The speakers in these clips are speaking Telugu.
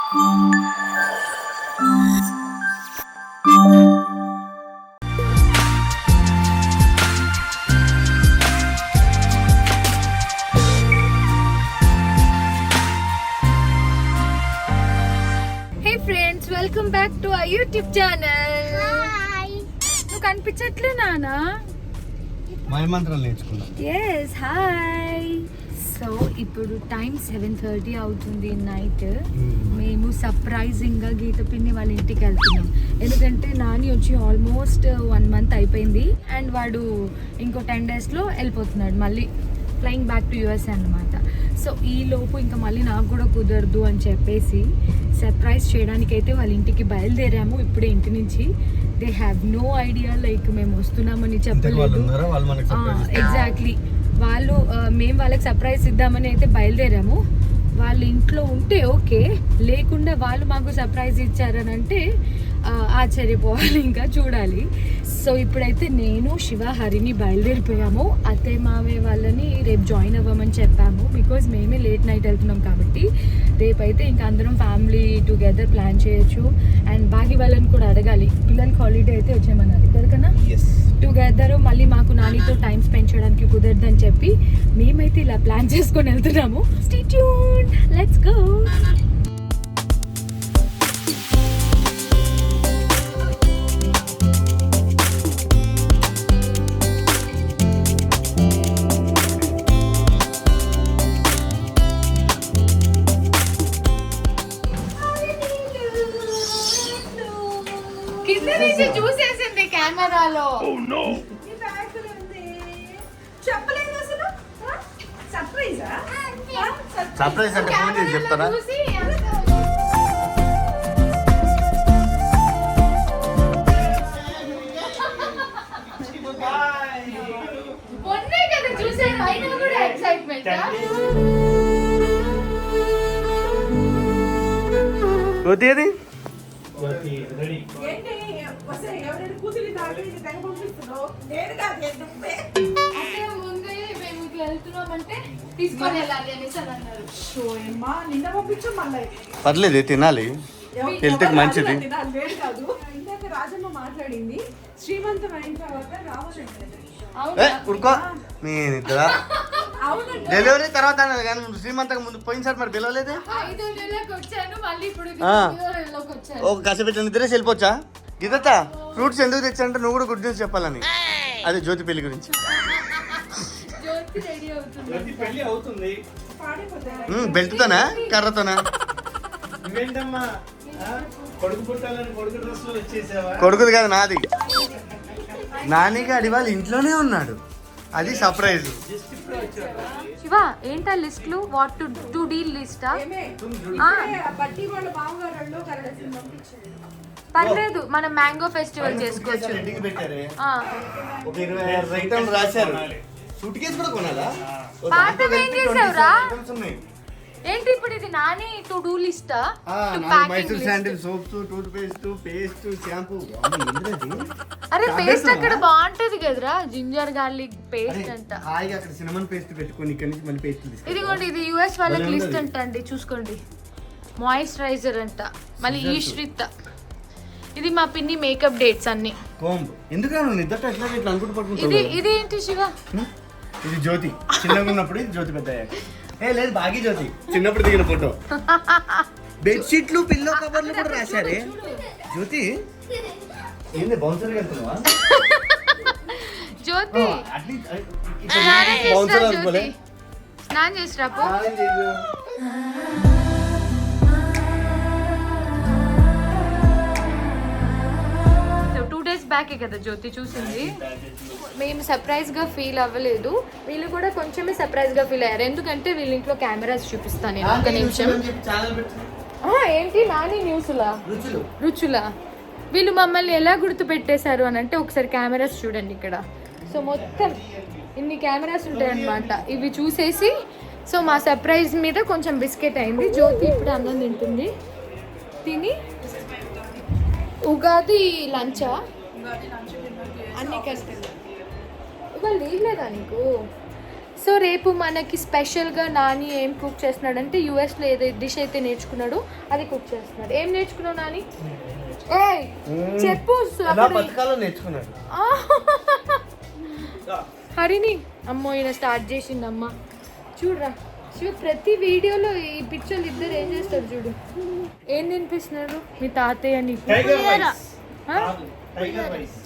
Welcome back to our YouTube channel. నువ్వు కనిపించట్లే నానా? మంత్రాలు నేర్చుకున్నా. Yes hi. సో ఇప్పుడు టైం 7:30 అవుతుంది నైట్. మేము సర్ప్రైజింగ్ గా గీత పిన్ని వాళ్ళ ఇంటికి వెళ్తున్నాం. ఎందుకంటే నాని వచ్చి ఆల్మోస్ట్ 1 month అయిపోయింది అండ్ వాడు ఇంకో 10 daysలో వెళ్ళిపోతున్నాడు మళ్ళీ ఫ్లయింగ్ బ్యాక్ టు యుఎస్ అన్నమాట. సో ఈ లోపు ఇంకా మళ్ళీ నాకు కూడా కుదరదు అని చెప్పేసి సర్ప్రైజ్ చేయడానికి అయితే వాళ్ళ ఇంటికి బయలుదేరాము ఇప్పుడే ఇంటి నుంచి. They have no idea like మేము వస్తున్నామని చెప్పలేదు. ఎగ్జాక్ట్లీ వాళ్ళు మేము వాళ్ళకి సర్ప్రైజ్ ఇద్దామని అయితే బయలుదేరాము. వాళ్ళ ఇంట్లో ఉంటే ఓకే, లేకుండా వాళ్ళు మాకు సర్ప్రైజ్ ఇచ్చారని అంటే ఆశ్చర్యపోవాలి, ఇంకా చూడాలి. సో ఇప్పుడైతే నేను శివ హరిని బయలుదేరిపోయాము. అత్తయ్య మావయ్య వాళ్ళని రేపు జాయిన్ అవ్వమని చెప్పాము. బికాజ్ మేమే లేట్ నైట్ వెళ్తున్నాం కాబట్టి రేపైతే ఇంకా అందరం ఫ్యామిలీ టుగెదర్ ప్లాన్ చేయొచ్చు. అండ్ బాగి వాళ్ళని కూడా అడగాలి, పిల్లలకి హాలిడే అయితే వచ్చేయమన్నారు ఎక్కడికన్నా టుగెదర్. మళ్ళీ మాకు నానితో టైం స్పెండ్ చేయడానికి కుదరదని చెప్పి మేమైతే ఇలా ప్లాన్ చేసుకొని వెళ్తున్నాము. Stay tuned, let's go. చూసేసింది కెమెరాలో. సర్ప్రైజ్ అంటే ఫోన్ చేసి చెప్తారా? మొన్నే కదా చూసాను, అయినా కూడా ఎక్సైట్మెంట్. పర్లేదు, తినాలి, హెల్త్ కి మంచిది. రాజమ్మ మాట్లాడింది, శ్రీమంతం అయిన తర్వాత రావాలంటే డెలివరీ తర్వాత కానీ శ్రీమంతకు ముందు పోయినసారి మరి పిలవలేదే. ఒక కసపెట్టిన నిద్రేసి వెళ్ళిపోవచ్చా? గిదత్తా ఫ్రూట్స్ ఎందుకు తెచ్చానంటే నువ్వు కూడా గుడ్ న్యూస్ చెప్పాలని. అదే జ్యోతి పెళ్లి గురించి. బెల్ట్తోనా కర్రతోనా? కొడుకుది కాదు, నాది. నానికి అడి వాళ్ళు ఇంట్లోనే ఉన్నాడు, అది సర్ప్రైజ్. శివ ఏంటా లిస్ట్లు? వాట్ టు డీల్ లిస్టా? పర్లేదు, మనం మ్యాంగో ఫెస్టివల్ చేసుకోవచ్చు. పాతవేం చేసావురా? ఏంటి ఇప్పుడు ఇది నాని టు డూ లిస్టా? Mysore sandal, soaps, tooth paste, paste, shampoo. అరే పేస్ట్ అక్కడ బాగుంటది కదరా, జింజర్ గార్లిక్ పేస్ట్ అంట. హాయిగా అక్కడ సినమన్ పేస్ట్ పెట్టుకొని ఇక్కడ నుంచి మళ్ళీ పేస్ట్ తీసుకో. ఇదిగోండి, ఇది యుఎస్ వాళ్ళకి లిస్ట్ అంట అండి, చూసుకోండి. మాయిశ్చరైజర్ అంట, మళ్ళీ ఈశ్రిత. ఇది మా పిన్ని మేకప్ డేట్స్ అన్ని. కోంబ్ ఎందుకన్నా నిద్ర ఎట్లా ఇట్లా అనుకుంటూ పడుకుంటా. ఇది ఏంటి శివ? ఇది జ్యోతి చిన్నగా ఉన్నప్పుడు, ఇది జ్యోతి పెద్ద అయ్యాక. లేదు బాగి జ్యోతి చిన్నప్పుడు దిగిన ఫోటో. బెడ్షీట్లు, పిల్లో కవర్లు కూడా రాశారే. జ్యోతి ఏంది బౌన్సర్ వెళ్తున్నావా? జ్యోతి బౌన్సర్ అనుకోలే. స్నానం చేసిరా పో. 2 days బ్యాకే కదా జ్యోతి చూసింది. మేము సర్ప్రైజ్గా ఫీల్ అవ్వలేదు, వీళ్ళు కూడా కొంచెమే సర్ప్రైజ్గా ఫీల్ అయ్యారు. ఎందుకంటే వీళ్ళ ఇంట్లో కెమెరాస్ చూపిస్తాను నేను, ఒక నిమిషం. ఏంటి నాని న్యూస్లా రుచులా? వీళ్ళు మమ్మల్ని ఎలా గుర్తు పెట్టేశారు అని అంటే ఒకసారి కెమెరాస్ చూడండి ఇక్కడ. సో మొత్తం ఇన్ని కెమెరాస్ ఉంటాయి అన్నమాట. ఇవి చూసేసి సో మా సర్ప్రైజ్ మీద కొంచెం బిస్కెట్ అయింది. జ్యోతి ఇప్పుడు అన్నం తింటుంది. తిని ఉగాది లంచా అన్ని కలిసి ఇవాళ లీవ్ లేదా నీకు? సో రేపు మనకి స్పెషల్గా నాని ఏం కుక్ చేస్తున్నాడంటే యూఎస్లో ఏదో డిష్ అయితే నేర్చుకున్నాడు అది కుక్ చేస్తున్నాడు. ఏం నేర్చుకున్నావు నాని? ఏయ్ చెప్పు. నేర్చుకున్నాడు హరిని. అమ్మో ఈయన స్టార్ట్ చేసిండమ్మ. చూడరా శివ, ప్రతి వీడియోలో ఈ పిక్చర్లు ఇద్దరు ఏం చేస్తారు చూడు. ఏం తినిపిస్తున్నారు మీ తాతయ్య నీకు?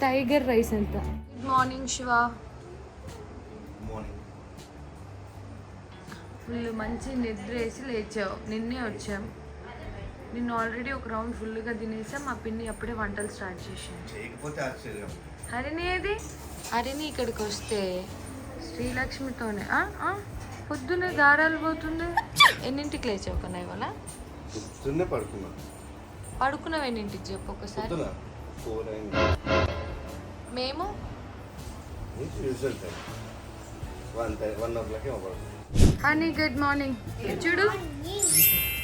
టైగర్ రైస్ అంట. Good morning Shiva. ఫుల్ మంచి నిద్ర వేసి లేచావు. నిన్నే వచ్చాం. నిన్ను ఆల్రెడీ ఒక రౌండ్ ఫుల్గా తినేసాం. మా పిన్ని అప్పుడే వంటలు స్టార్ట్ చేసాం. హరిని ఏది? హరిని ఇక్కడికి వస్తే శ్రీలక్ష్మితోనే పొద్దున్నే దారాలు పోతుంది. ఎన్నింటికి లేచావు కన్నా ఇవాళ? పడుకున్నావు ఎన్నింటికి చెప్పు ఒకసారి. మేము హనీ గుడ్ మార్నింగ్. చూడు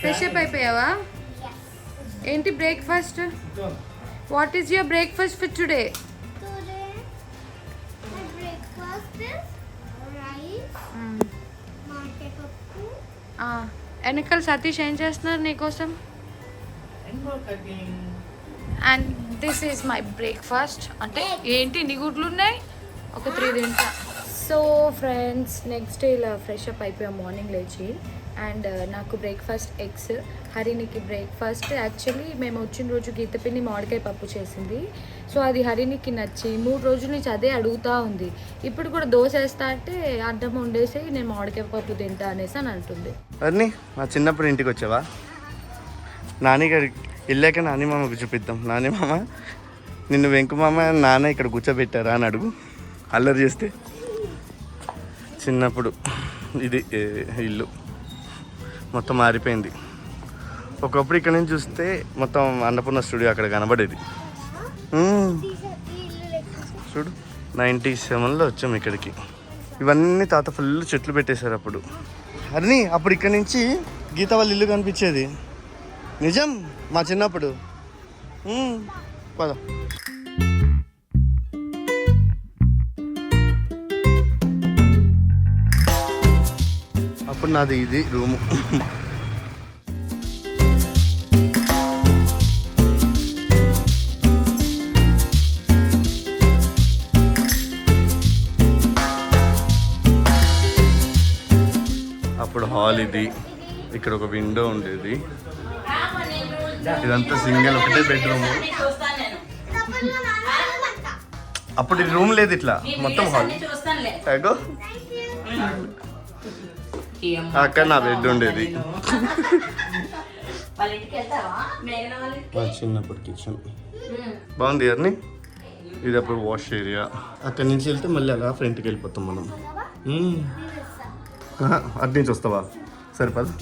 ఫ్రెష్ అప్ అయిపోయావా? ఏంటి breakfast? What is your breakfast for today? వెనకాల సతీష్ ఏం చేస్తున్నారు నీకోసం? And this is my breakfast. అంటే ఏంటి ఇన్ని గుడ్లు ఉన్నాయి? ఒక 3 తింటా. సో ఫ్రెండ్స్ నెక్స్ట్ డే ఇలా ఫ్రెష్ అప్ అయిపోయాం మార్నింగ్ లేచి. అండ్ నాకు బ్రేక్ఫాస్ట్ ఎగ్స్, హరినికి బ్రేక్ఫాస్ట్ యాక్చువల్లీ మేము వచ్చిన రోజు గీత పిన్ని మామిడికాయ పప్పు చేసింది. సో అది హరినికి నచ్చి 3 రోజుల నుంచి అదే అడుగుతూ ఉంది. ఇప్పుడు కూడా దోశ వేస్తా అంటే అడ్డం వండేసి నేను మామిడికాయ పప్పు తింటా అనేసి అని అంటుంది. అన్నీ మా చిన్నప్పుడు ఇంటికి వచ్చావా? నాని గారికి వెళ్ళాక నాని మామకు చూపిద్దాం. నాని మామ నిన్ను వెంకు మామ నాన్న ఇక్కడ కూర్చోబెట్టారా అని అడుగు. అల్లరి చేస్తే చిన్నప్పుడు ఇది ఇల్లు మొత్తం మారిపోయింది. ఒకప్పుడు ఇక్కడ నుంచి చూస్తే మొత్తం అన్నపూర్ణ స్టూడియో అక్కడ కనబడేది. చూడు 97లో వచ్చాము ఇక్కడికి. ఇవన్నీ తాత ఫుల్ చెట్లు పెట్టేశారు అప్పుడు. అన్నీ అప్పుడు ఇక్కడ నుంచి గీత వాళ్ళ ఇల్లు కనిపించేది. నిజం మా చిన్నప్పుడు. పద. అప్పుడు నాది ఇది రూము. అప్పుడు హాల్ ఇది. ఇక్కడ ఒక విండో ఉండేది. ఇదంతా సింగిల్ ఒకటే బెడ్రూమ్. అప్పుడు ఈ రూమ్ లేదు, ఇట్లా మొత్తం హాల్. అక్కడ నా బెడ్ ఉండేది. చిన్నప్పుడు కిచెన్ బాగుంది అన్ని. ఇది అప్పుడు వాష్ ఏరియా. అక్కడి నుంచి వెళ్తే మళ్ళీ అలా ఫ్రంట్కి వెళ్ళిపోతాం మనం. అటు నుంచి వస్తావా? సరిపదు.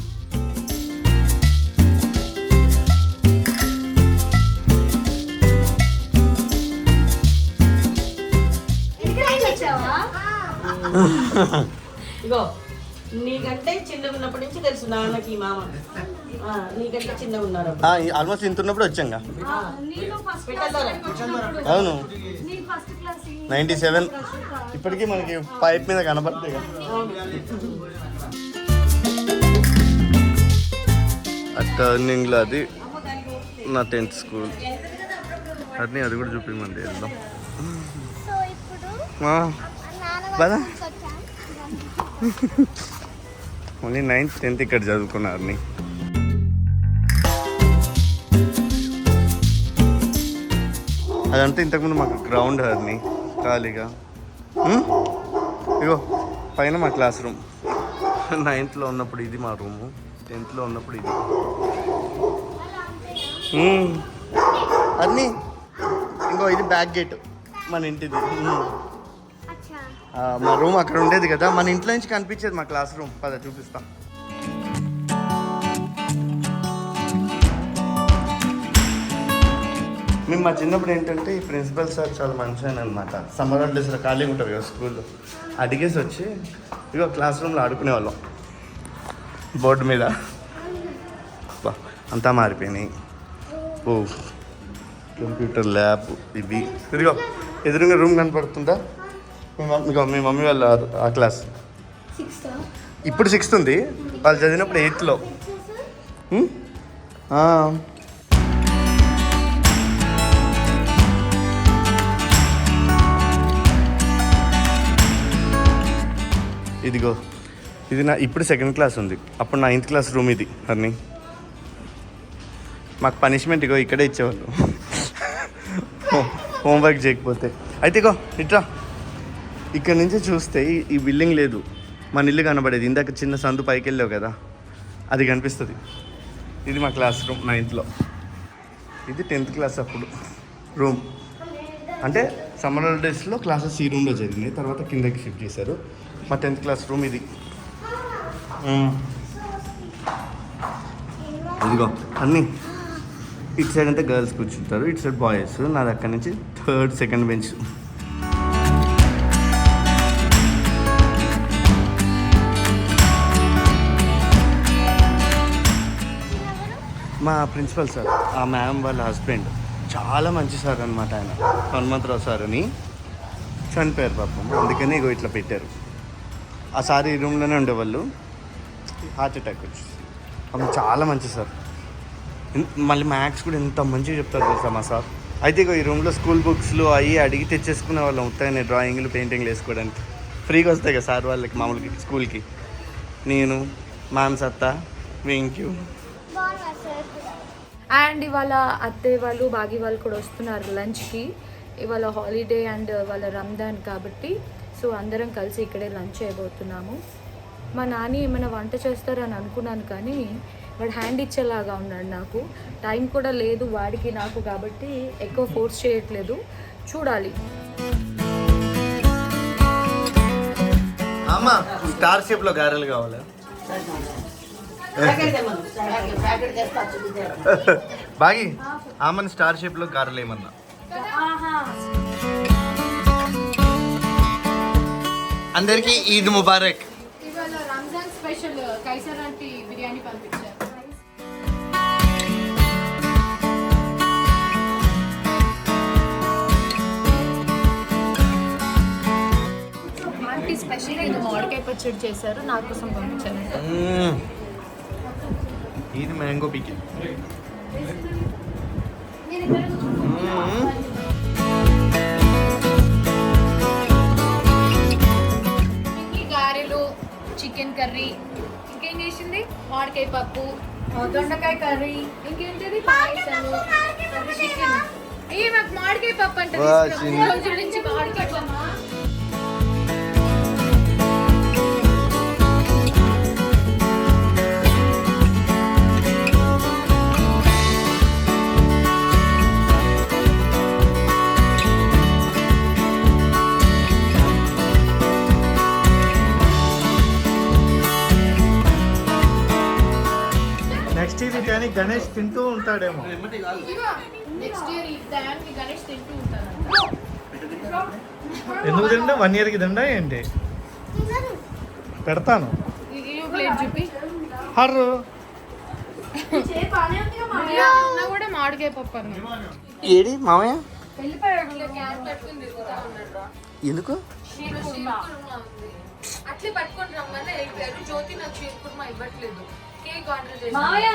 ఇగో నీకంటే చిన్నగా ఉన్నప్పటి నుంచి తెలుసు నాన్నకి మామ. నీకంటే చిన్నగా ఉన్నారు. ఆల్మోస్ట్ ఇంత ఉన్నప్పుడు వచ్చాంగా. అవును 97. ఇప్పటికీ మనకి పైప్ మీద కనబడతాయి కదా. టర్నింగ్లో అది నా 10th స్కూల్. అది అది కూడా చూపించమండి వెళ్దాం. బాదా ఓన్లీ 9th 10th ఇక్కడ చదువుకున్నారని. అదంతా ఇంతకుముందు మాకు గ్రౌండ్ హర్ని ఖాళీగా. ఇగో పైన మా క్లాస్ రూమ్. 9th ఉన్నప్పుడు ఇది మా రూము, 10th ఉన్నప్పుడు ఇది. అన్నీ ఇంకో ఇది బ్యాక్ గేట్ మన ఇంటిది. మా రూమ్ అక్కడ ఉండేది కదా, మన ఇంట్లో నుంచి కనిపించేది మా క్లాస్ రూమ్. పద చూపిస్తా. మేము మా చిన్నప్పుడు ఏంటంటే ఈ ప్రిన్సిపల్ సార్ చాలా మంచి ఆయన అనమాట. సమ్మర్ హాలిడేస్లో ఖాళీగా ఉంటారు కదా స్కూల్లో, అడిగేసి వచ్చి ఇగో క్లాస్ రూమ్లో ఆడుకునేవాళ్ళం బోర్డు మీద. అంతా మారిపోయినాయి. ఓ కంప్యూటర్ ల్యాబ్ ఇవి. ఇదిగో ఎదురుగా రూమ్ కనపడుతుందా? మీ మమ్మీ వాళ్ళ ఆ క్లాస్ ఇప్పుడు 6th ఉంది, వాళ్ళు చదివినప్పుడు 8th. ఇదిగో ఇది నా ఇప్పుడు 2nd క్లాస్ ఉంది, అప్పుడు 9th క్లాస్ రూమ్ ఇది. అన్నీ మాకు పనిష్మెంట్ ఇగో ఇక్కడే ఇచ్చేవాళ్ళు హోంవర్క్ చేయకపోతే. అయితే ఇగో ఇట్రా, ఇక్కడ నుంచి చూస్తే ఈ బిల్డింగ్ లేదు, మన ఇల్లు కనబడేది. ఇందాక చిన్న సందు పైకి వెళ్ళావు కదా, అది కనిపిస్తుంది. ఇది మా క్లాస్ రూమ్ 9th. ఇది 10th క్లాస్ అప్పుడు రూమ్. అంటే సమ్మర్ హాలిడేస్లో క్లాసెస్ ఈ రూమ్లో జరిగినాయి, తర్వాత కిందకి షిఫ్ట్ చేశారు. మా 10th క్లాస్ రూమ్ ఇది. ఇదిగో అన్నీ ఇటు సైడ్ అంతా గర్ల్స్ కూర్చుంటారు, ఇటు సైడ్ బాయ్స్. నాది అక్కడి నుంచి 3rd, 2nd బెంచ్. మా ప్రిన్సిపల్ సార్, ఆ మ్యామ్ వాళ్ళ హస్బెండ్, చాలా మంచి సార్ అనమాట. ఆయన హనుమంతరావు సార్ అని, చనిపోయారు పాపం, అందుకని ఇగో ఇట్లా పెట్టారు. ఆ సార్ ఈ రూమ్లోనే ఉండేవాళ్ళు, హార్ట్ అటాక్ వచ్చి. అప్పుడు చాలా మంచి సార్. మళ్ళీ మ్యాథ్స్ కూడా ఎంత మంచిగా చెప్తారు తెలుసా మా సార్. అయితే ఇగో ఈ రూమ్లో స్కూల్ బుక్స్లు అవి అడిగి తెచ్చేసుకునే వాళ్ళం, ఉత్తగానే డ్రాయింగ్లు పెయింటింగ్లు వేసుకోవడానికి ఫ్రీగా వస్తాయి కదా సార్ వాళ్ళకి, మామూలుగా స్కూల్కి. నేను, మ్యామ్ సత్తా, వెంక్యూ. అండ్ ఇవాళ అత్తయ్య వాళ్ళు బాగి వాళ్ళు కూడా వస్తున్నారు లంచ్కి. ఇవాళ హాలిడే అండ్ వాళ్ళ రంజాన్ కాబట్టి సో అందరం కలిసి ఇక్కడే లంచ్ చేయబోతున్నాము. మా నాని ఏమైనా వంట చేస్తారని అనుకున్నాను, కానీ వాడు హ్యాండ్ ఇచ్చేలాగా ఉన్నాడు. నాకు టైం కూడా లేదు వాడికి నాకు, కాబట్టి ఎక్కువ ఫోర్స్ చేయట్లేదు. చూడాలి. అమ్మా స్టార్ షేప్లో గారెలు కావాలా? బాగి ఆమెను స్టార్ షేప్లో గారెలు ఏమన్నా. అందరికి ఈద్ ముబారక్. ఇవాళ Ramzan special Kaiser aunty biryani పంపించారు. ఆంటీ స్పెషల్గా ఇది మామిడికాయ పచ్చడి చేశారు, నా కోసం పంపించారు. ఇది మ్యాంగో పికిల్. గారెలు, చికెన్ కర్రీ, ఇంకేం చేసింది, మామిడికాయ పప్పు, దొండకాయ కర్రీ, ఇంకేంటిది పాయసము, చికెన్. ఏ మాకు మామిడికాయ పప్పు అంటే రోజుల నుంచి మామిడికాయ పప్పు. నెక్స్ట్ ఇయర్ కానీ గణేష్ తింటూ ఉంటాడేమో. నెక్స్ట్ ఇయర్ ఈ టైంకి గణేష్ తింటూ ఉంటారు. ఎందుకు తింటా? 1 ఇయర్కి తిండా ఏంటి? పెడతాను. ప్లేట్ చూపి హర్రు కూడా మామిడికాయ పప్పు అన్న. ఏడి మామయ్య ఎందుకు అట్లే పట్టుకొని రమ్మని వెళ్ళిపోయారు. జ్యోతి నాకు షీర్ కుర్మా ఇవ్వట్లేదు, కేక్ ఆర్డర్ చేసి. మామయ్య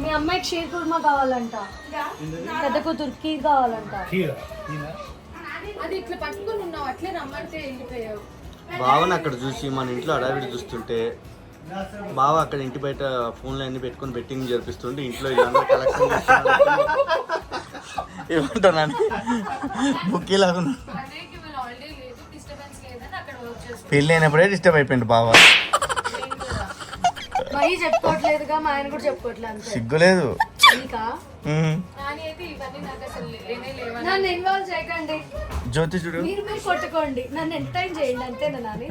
మీ అమ్మాయికి షీర్ కుర్మా కావాలంట, పెద్ద కూతురికి కావాలంట. అది ఇట్లా పట్టుకొని ఉన్నావు, అట్లే రమ్మంటే వెళ్ళిపోయావు. బావని అక్కడ చూసి మన ఇంట్లో అడావిడి చూస్తుంటే, బావ అక్కడ ఇంటి బయట ఫోన్లో అన్ని పెట్టుకొని బెట్టింగ్ జరిపిస్తుంటే, ఇంట్లో ఇలా కలెక్షన్ ఏమంటాను బుక్ లాగా పెళ్ళి అయినప్పుడే డిస్టర్బ్ అయిపోయింది బావ. చెప్పుకోవట్లేదుగా, మా ఆయన కూడా చెప్పుకోవట్లేదు. సిగ్గులేదు. నన్ను ఇన్వాల్వ్ చేయకండి, జ్యోతి చూడు, మీరు కొట్టుకోండి, నన్ను ఎంటర్టైన్ చేయండి అంతేనా నాని.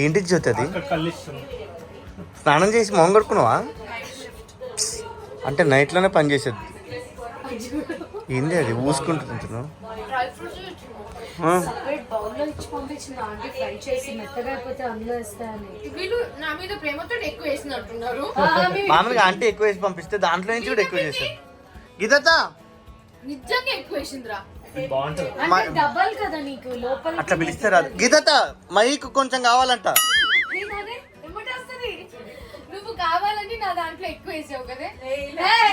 ఏంటి జ్యోతి అది? స్నానం చేసి మొహం కొడుకున్నావా? అంటే నైట్లోనే పని చేసేది. ఏంది అది ఊసుకుంటున్నావు? బౌల్లో ఇచ్చి పంపించిన ఆంటీ ఫ్రై చేసి మెత్తగా అయిపోతే అందులో వేస్తాయని. వీళ్ళు నా మీద ప్రేమతో ఎక్కువ వేసినట్టున్నారు. మామూలుగా ఆంటీ ఎక్కువ వేసి పంపిస్తే దాంట్లో నుంచి కూడా ఎక్కువ చేశారు. గీతతా నిజంగా ఎక్కువ వేసిందిరా. బాగుంటుంది. డబల్ కదా నీకు లోపల అట్లా పిలిస్తే రాదు. గీతత మైక్ కొంచెం కావాలంట. నువ్వు కావాలని నా దాంట్లో ఎక్కువ వేసావు కదా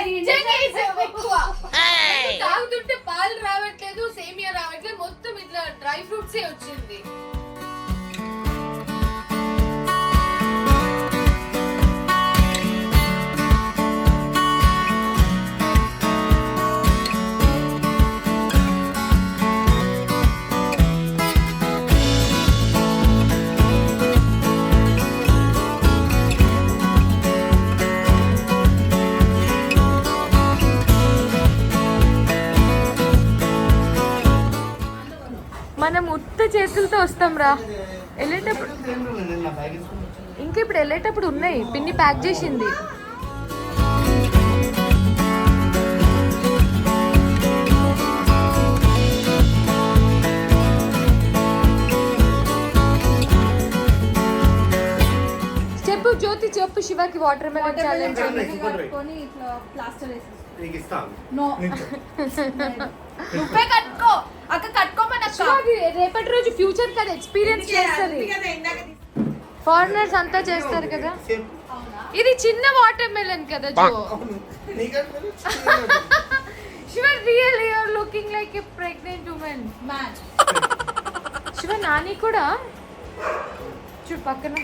నిజంగా వేసావు ఎక్కువ. తాగుతుంటే పాలు రావట్లేదు, సేమియా రావట్లేదు, మొత్తం ఇట్లా డ్రై ఫ్రూట్స్ వచ్చింది. మనం ఉత్త చేతులతో వస్తాం రా వెళ్ళేటప్పుడు. ఇంకా ఇప్పుడు వెళ్ళేటప్పుడు ఉన్నాయి, పిన్ని ప్యాక్ చేసింది. చెప్పు జ్యోతి, చెప్పు శివకి వాటర్ మెలన్ ఛాలెంజ్. ఇట్లా ప్లాస్టర్ వేసేసి నీకు ఇస్తాను. నువ్వే కట్టుకో అక్క, కట్టుకోమని శివకి రేపటి రోజు ఫ్యూచర్ కదా ఎక్స్పీరియన్స్ చేస్తుంది. ఫారినర్స్ అంతా చేస్తారు కదా. ఇది చిన్న వాటర్ మెలన్ కదా జో. Shiva real you are looking like a pregnant women. Match Shiva Nani కూడా చూడు పక్కన.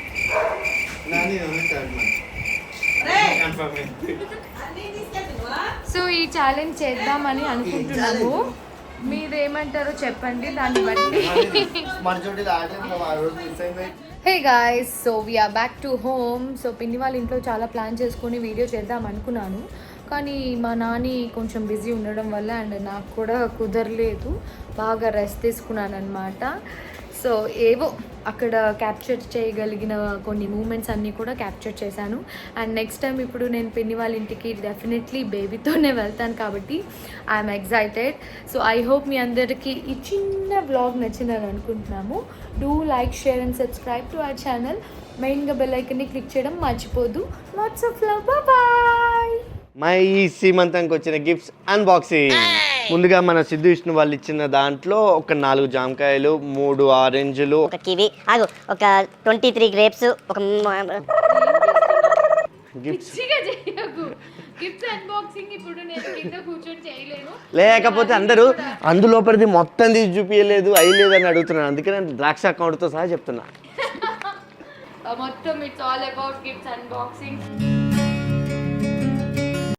సో ఈ ఛాలెంజ్ చేద్దామని అనుకుంటున్నాము, మీరేమంటారో చెప్పండి దాన్ని బట్టి. Hey guys, so we're back to home. So పిన్ని వాళ్ళ ఇంట్లో చాలా ప్లాన్ చేసుకొని వీడియో చేద్దాం అనుకున్నాను, కానీ మా నాని కొంచెం బిజీ ఉండడం వల్ల అండ్ నాకు కూడా కుదరలేదు, బాగా రెస్ట్ తీసుకున్నాను అనమాట. సో ఏవో అక్కడ క్యాప్చర్ చేయగలిగిన కొన్ని మూమెంట్స్ అన్నీ కూడా క్యాప్చర్ చేశాను. అండ్ నెక్స్ట్ టైం ఇప్పుడు నేను పిన్ని వాళ్ళ ఇంటికి డెఫినెట్లీ బేబీతోనే వెళ్తాను కాబట్టి I'm excited. So I hope మీ అందరికీ ఈ చిన్న వ్లాగ్ నచ్చిందని అనుకుంటున్నాము. Do like, share and subscribe to our channel. మెయిన్గా బెల్ ఐకన్ని క్లిక్ చేయడం మర్చిపోదు. Lots of love, bye. My సీమంతంకి వచ్చిన గిఫ్ట్స్ అన్బాక్సింగ్. ముందుగా మన సిద్ధు విష్ణు వాళ్ళు ఇచ్చిన దాంట్లో ఒక 4 జామకాయలు, 3 ఆరెంజ్లు, ఒక కివి, ఒక 23 గ్రేప్స్, ఒక గిఫ్ట్స్. గిఫ్ట్స్ అన్బాక్సింగ్ ఇప్పుడు నేను కింద కూర్చొని చేయలేను. లేకపోతే అందరూ అందులోపలిది మొత్తం తీసి చూపించలేదు, అయ్యలేదు అని అడుగుతున్నాను. అందుకే నేను ద్రాక్ష అకౌంట్తో సహా చెప్తున్నా. మొత్తం it's all about gifts unboxing.